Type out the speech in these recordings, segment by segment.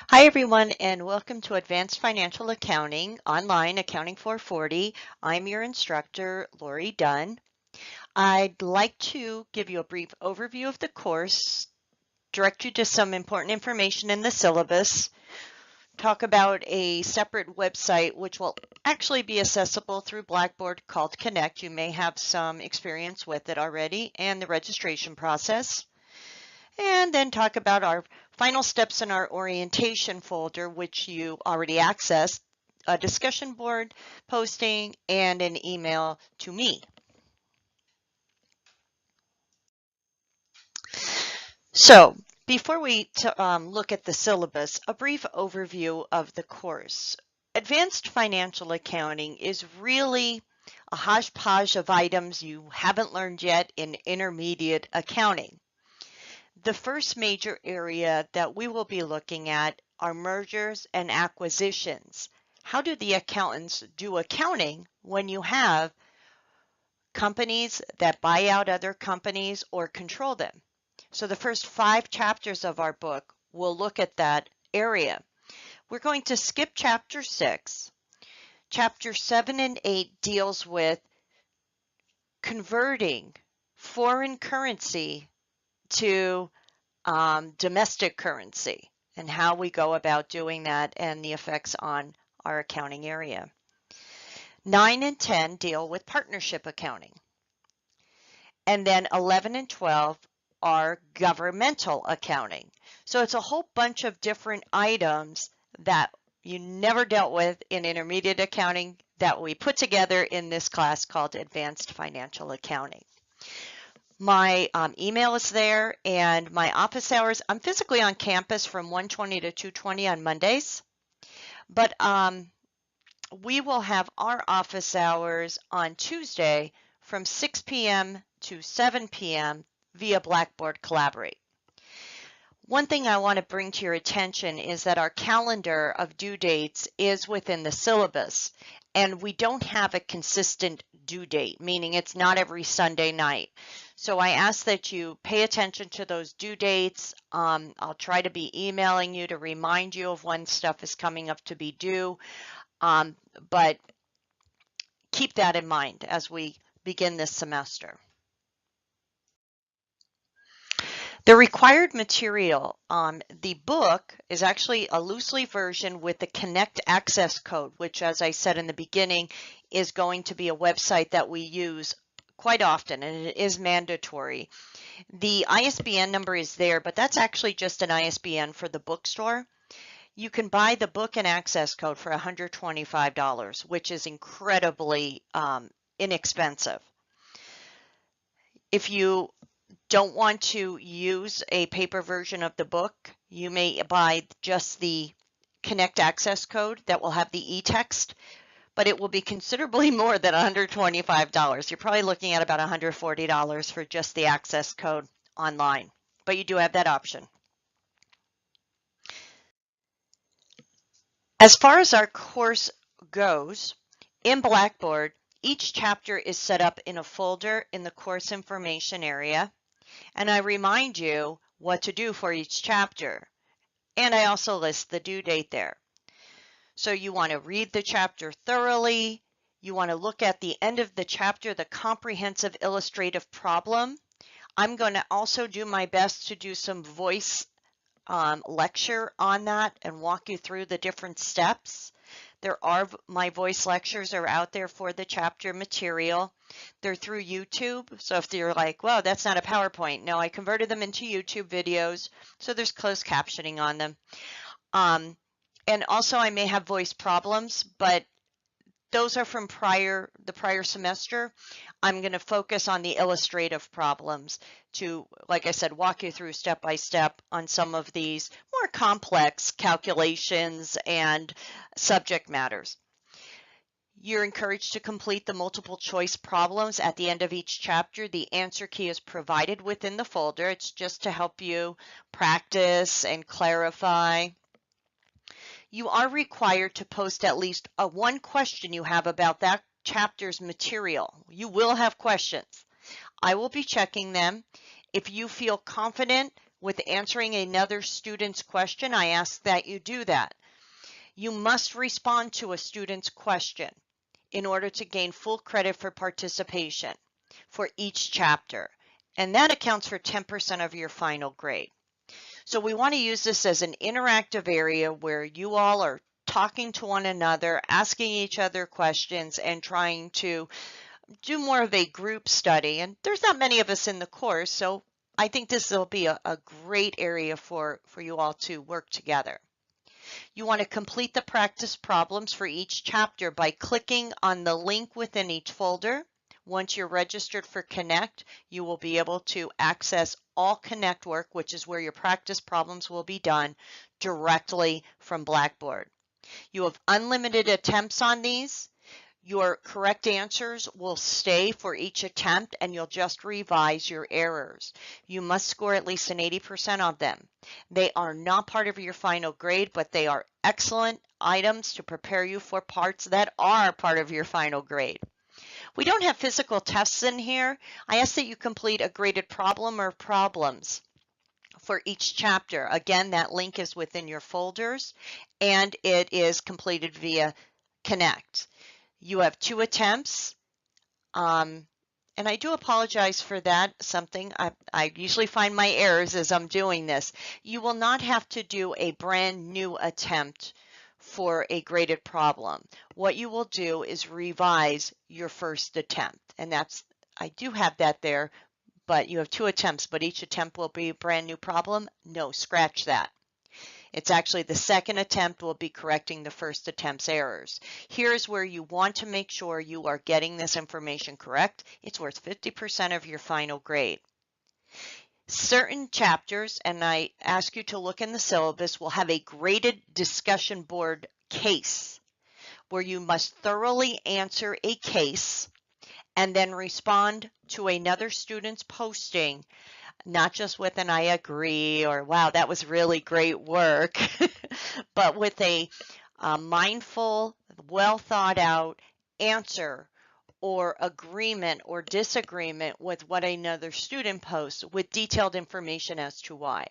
Hi everyone, and welcome to Advanced Financial Accounting Online Accounting 440. I'm your instructor, ldunn. I'd like to give you a brief overview of the course, direct you to some important information in the syllabus, talk about a separate website which will actually be accessible through Blackboard called Connect. You may have some experience with it already, and the registration process. And then talk about our final steps in our orientation folder, which you already accessed, a discussion board posting, and an email to me. So before we look at the syllabus, a brief overview of the course. Advanced Financial Accounting is really a hodgepodge of items you haven't learned yet in intermediate accounting. The first major area that we will be looking at are mergers and acquisitions. How do the accountants do accounting when you have companies that buy out other companies or control them? So the first 5 chapters of our book will look at that area. We're going to skip chapter 6. Chapter 7 and 8 deals with converting foreign currency to domestic currency and how we go about doing that and the effects on our accounting area. 9 and 10 deal with partnership accounting. And then 11 and 12 are governmental accounting. So it's a whole bunch of different items that you never dealt with in intermediate accounting that we put together in this class called Advanced Financial Accounting. My email is there, and my office hours, I'm physically on campus from 1:20 to 2:20 on Mondays, but we will have our office hours on Tuesday from 6 p.m. to 7 p.m. via Blackboard Collaborate. One thing I want to bring to your attention is that our calendar of due dates is within the syllabus, and we don't have a consistent due date, meaning it's not every Sunday night. So I ask that you pay attention to those due dates. I'll try to be emailing you to remind you of when stuff is coming up to be due, but keep that in mind as we begin this semester. The required material, the book is actually a loose leaf version with the Connect access code, which, as I said in the beginning, is going to be a website that we use quite often, and it is mandatory. The ISBN number is there, but that's actually just an ISBN for the bookstore. You can buy the book and access code for $125, which is incredibly inexpensive. If you don't want to use a paper version of the book, you may buy just the Connect access code that will have the e-text, but it will be considerably more than $125. You're probably looking at about $140 for just the access code online, but you do have that option. As far as our course goes, in Blackboard, each chapter is set up in a folder in the course information area, and I remind you what to do for each chapter. And I also list the due date there. So you want to read the chapter thoroughly. You want to look at the end of the chapter, the comprehensive illustrative problem. I'm going to also do my best to do some voice lecture on that and walk you through the different steps. My voice lectures are out there for the chapter material. They're through YouTube. So if you're like, well, that's not a PowerPoint. No, I converted them into YouTube videos. So there's closed captioning on them. And also I may have voice problems, but those are from the prior semester. I'm going to focus on the illustrative problems to, like I said, walk you through step by step on some of these more complex calculations and subject matters. You're encouraged to complete the multiple choice problems at the end of each chapter. The answer key is provided within the folder. It's just to help you practice and clarify. You are required to post at least one question you have about that chapter's material. You will have questions. I will be checking them. If you feel confident with answering another student's question, I ask that you do that. You must respond to a student's question in order to gain full credit for participation for each chapter, and that accounts for 10% of your final grade. So we want to use this as an interactive area where you all are talking to one another, asking each other questions, and trying to do more of a group study. And there's not many of us in the course, so I think this will be a great area for you all to work together. You want to complete the practice problems for each chapter by clicking on the link within each folder. Once you're registered for Connect, you will be able to access all Connect work, which is where your practice problems will be done directly from Blackboard. You have unlimited attempts on these. Your correct answers will stay for each attempt, and you'll just revise your errors. You must score at least an 80% on them. They are not part of your final grade, but they are excellent items to prepare you for parts that are part of your final grade. We don't have physical tests in here. I ask that you complete a graded problem or problems for each chapter. Again, that link is within your folders, and it is completed via Connect. You have 2 attempts, and I do apologize for that. I usually find my errors as I'm doing this. You will not have to do a brand new attempt for a graded problem. What you will do is revise your first attempt, and I do have that there, but you have 2 attempts, but each attempt will be a brand new problem. No, scratch that. It's actually the second attempt will be correcting the first attempt's errors. Here's where you want to make sure you are getting this information correct. It's worth 50% of your final grade. Certain chapters, and I ask you to look in the syllabus, will have a graded discussion board case where you must thoroughly answer a case and then respond to another student's posting, not just with an I agree or wow, that was really great work, but with a mindful, well thought out answer or agreement or disagreement with what another student posts with detailed information as to why.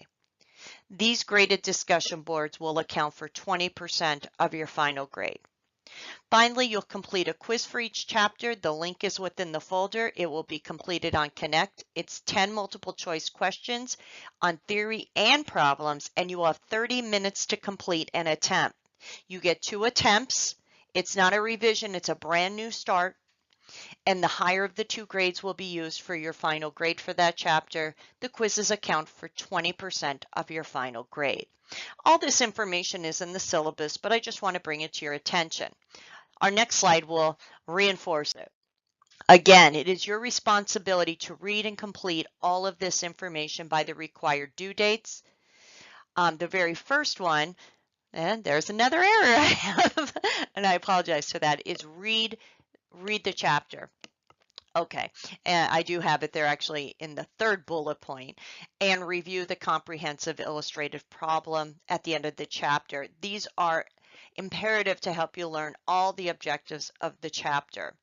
These graded discussion boards will account for 20% of your final grade. Finally, you'll complete a quiz for each chapter. The link is within the folder. It will be completed on Connect. It's 10 multiple choice questions on theory and problems, and you will have 30 minutes to complete an attempt. You get 2 attempts. It's not a revision, it's a brand new start. And the higher of the 2 grades will be used for your final grade for that chapter. The quizzes account for 20% of your final grade. All this information is in the syllabus, but I just want to bring it to your attention. Our next slide will reinforce it. Again, it is your responsibility to read and complete all of this information by the required due dates. The very first one, and there's another error I have, and I apologize for that, is read the chapter. Okay, and I do have it there actually in the 3rd bullet point, and review the comprehensive illustrative problem at the end of the chapter. These are imperative to help you learn all the objectives of the chapter.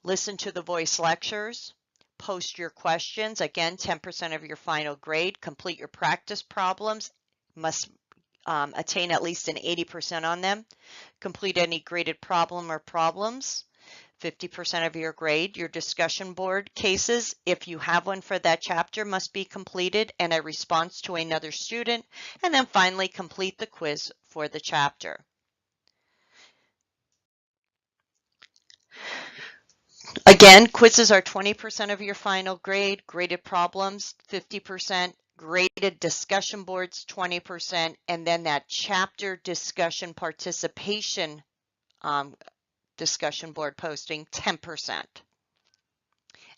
Listen to the voice lectures, post your questions, again 10% of your final grade, complete your practice problems, must attain at least an 80% on them, complete any graded problem or problems, 50% of your grade. Your discussion board cases, if you have one for that chapter, must be completed and a response to another student, and then finally complete the quiz for the chapter. Again, quizzes are 20% of your final grade, graded problems 50%, graded discussion boards 20%, and then that chapter discussion participation discussion board posting 10%.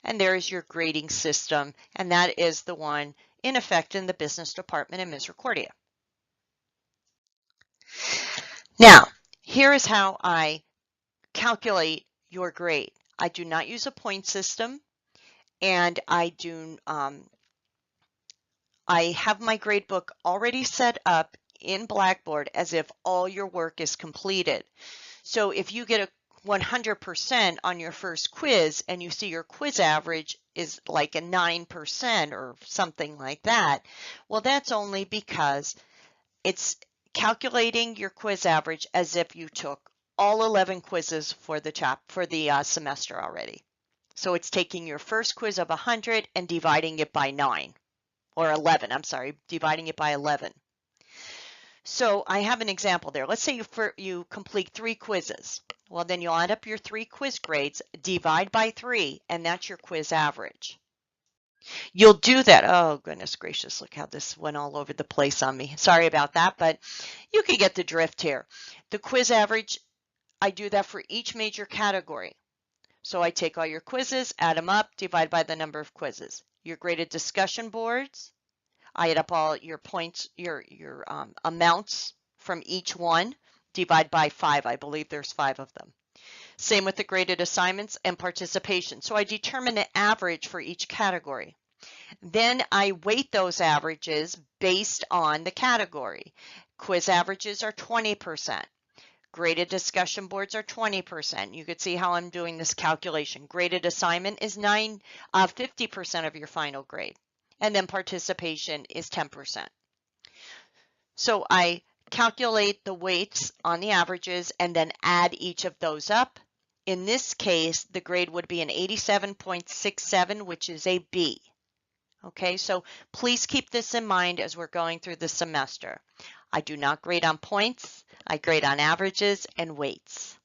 And there is your grading system, and that is the one in effect in the business department in Misericordia. Now, here is how I calculate your grade. I do not use a point system, and I have my grade book already set up in Blackboard as if all your work is completed. So if you get a 100% on your first quiz and you see your quiz average is like a 9% or something like that, well, that's only because it's calculating your quiz average as if you took all 11 quizzes for the semester already. So it's taking your first quiz of 100 and dividing it by 9 or 11. I'm sorry, dividing it by 11. So I have an example there. Let's say you complete 3 quizzes. Well, then you'll add up your 3 quiz grades, divide by 3, and that's your quiz average. You'll do that. Oh, goodness gracious, look how this went all over the place on me. Sorry about that, but you can get the drift here. The quiz average, I do that for each major category. So I take all your quizzes, add them up, divide by the number of quizzes. Your graded discussion boards, I add up all your points, your amounts from each one, divide by 5. I believe there's 5 of them. Same with the graded assignments and participation. So I determine an average for each category. Then I weight those averages based on the category. Quiz averages are 20%. Graded discussion boards are 20%. You could see how I'm doing this calculation. Graded assignment is 50% of your final grade. And then participation is 10%. So I calculate the weights on the averages and then add each of those up. In this case, the grade would be an 87.67, which is a B. Okay, so please keep this in mind as we're going through the semester. I do not grade on points. I grade on averages and weights.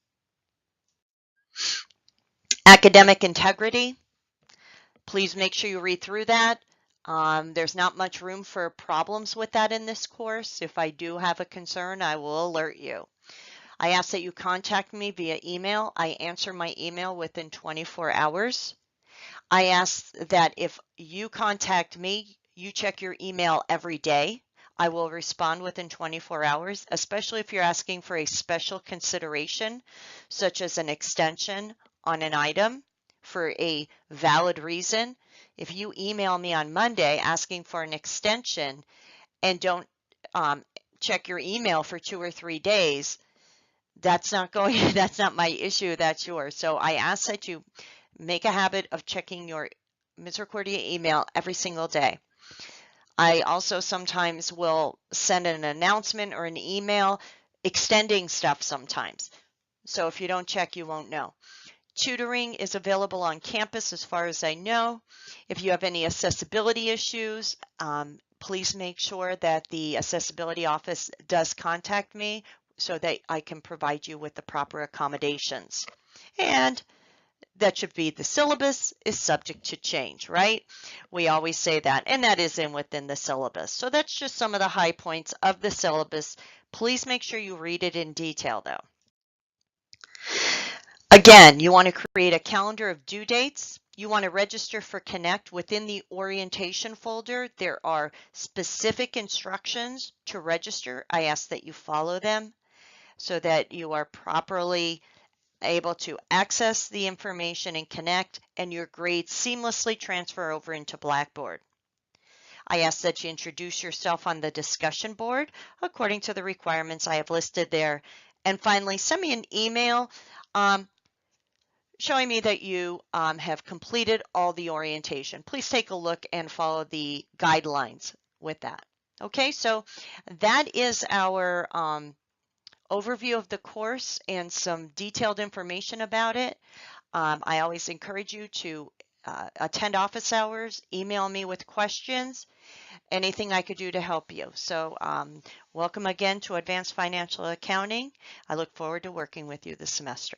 Academic integrity. Please make sure you read through that. There's not much room for problems with that in this course. If I do have a concern, I will alert you. I ask that you contact me via email. I answer my email within 24 hours. I ask that if you contact me, you check your email every day. I will respond within 24 hours, especially if you're asking for a special consideration, such as an extension on an item for a valid reason. If you email me on Monday asking for an extension and don't check your email for 2 or 3 days, that's not my issue, that's yours. So I ask that you make a habit of checking your Misericordia email every single day. I also sometimes will send an announcement or an email extending stuff sometimes. So if you don't check, you won't know. Tutoring is available on campus as far as I know. If you have any accessibility issues, please make sure that the accessibility office does contact me so that I can provide you with the proper accommodations. And that should be the syllabus is subject to change, right? We always say that, and that is within the syllabus. So that's just some of the high points of the syllabus. Please make sure you read it in detail, though. Again, you want to create a calendar of due dates. You want to register for Connect within the orientation folder. There are specific instructions to register. I ask that you follow them so that you are properly able to access the information in Connect and your grades seamlessly transfer over into Blackboard. I ask that you introduce yourself on the discussion board according to the requirements I have listed there. And finally, send me an email showing me that you have completed all the orientation. Please take a look and follow the guidelines with that. Okay, so that is our overview of the course and some detailed information about it. I always encourage you to attend office hours, email me with questions, anything I could do to help you. So welcome again to Advanced Financial Accounting. I look forward to working with you this semester.